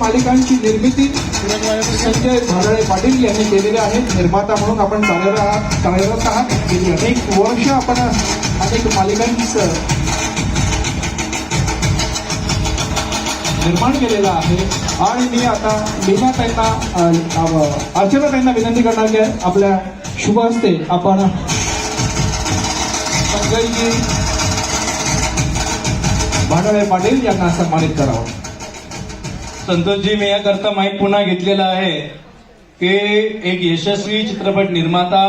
मालिकांची निर्मिती संजय भाडळे पाटील यांनी केलेली आहे. निर्माता म्हणून आपण कार्यरत आहात. गेली अनेक वर्ष आपण अनेक मालिकांचं निर्माण केलेलं आहे. आणि मी आता लीना ताईंना अर्चना ताईंना विनंती करणार की आपल्या शुभ हस्ते आपण संजयजी भाडळे पाटील यांना सन्मानित करावं. संतोषजी, मी याकरता माईक पुन्हा घेतलेला आहे की एक यशस्वी चित्रपट निर्माता,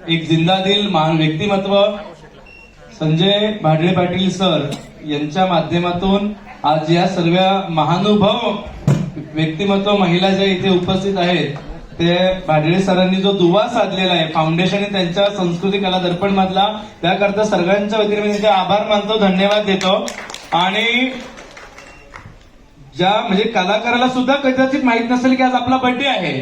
एक जिंदादिल महान व्यक्तिमत्व संजय भाडळे पाटील सर यांच्या माध्यमातून आज या सर्व महानुभाव व्यक्तिमत्व महिला ज्या इथे उपस्थित आहेत ते भाडळे सरांनी जो दुवा साधलेला आहे फाउंडेशन त्यांच्या संस्कृती कला दर्पण मधला, त्याकरता सर्वांच्या वतीने मी त्यांचे आभार मानतो, धन्यवाद देतो. आणि ज्या म्हणजे कलाकाराला सुद्धा कदाचित माहित नसेल की आज आपला बर्थडे आहे,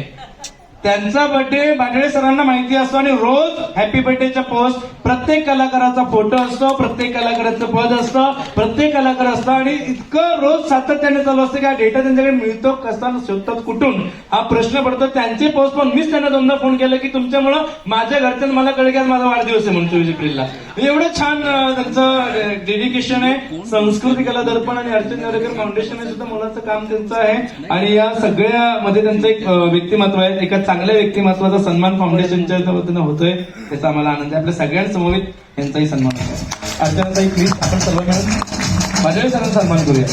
त्यांचा बर्थडे भाडळे सरांना माहिती असतो आणि रोज हॅपी बर्थडेच्या पोस्ट प्रत्येक कलाकाराचा फोटो असतो, प्रत्येक कलाकाराचं पद असतं, प्रत्येक कलाकार असतो आणि इतकं रोज सातत्याने चालू असतं की हा डेटा त्यांच्याकडे मिळतो कसा, शोधतात कुठून, हा प्रश्न पडतो. त्यांचे पोस्ट पण मीच त्यांना दोनदा फोन केला की तुमच्यामुळं माझ्या घरच्यांना मला कळलं की आज माझा वाढदिवस आहे म्हणून 24 एप्रिलला. एवढं छान त्यांचं डेडिकेशन आहे. संस्कृती कला दर्पण आणि अर्चना नेवरेकर फाउंडेशन सुद्धा मुलाचं काम त्यांचं आहे आणि या सगळ्यामध्ये त्यांचं एक व्यक्तिमत्व आहे. एका चांगल्या व्यक्तिमत्वाचा सन्मान फाउंडेशनच्या वतीनं होतोय, त्याचा आम्हाला आनंद आहे. आपल्या सगळ्यांसमोरीत यांचाही सन्मान होतो. अर्चनाताई प्लीज आपण सर्व मिळून भाडळे सरांचा सन्मान करूया.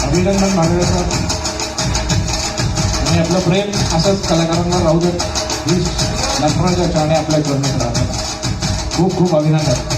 अभिनंदन भाडळे सर आणि आपलं प्रेम असंच कलाकारांना राहू देत. नटराजाच्या आणि आपल्या करण्यात राहतात. खूप खूप अभिनंदन.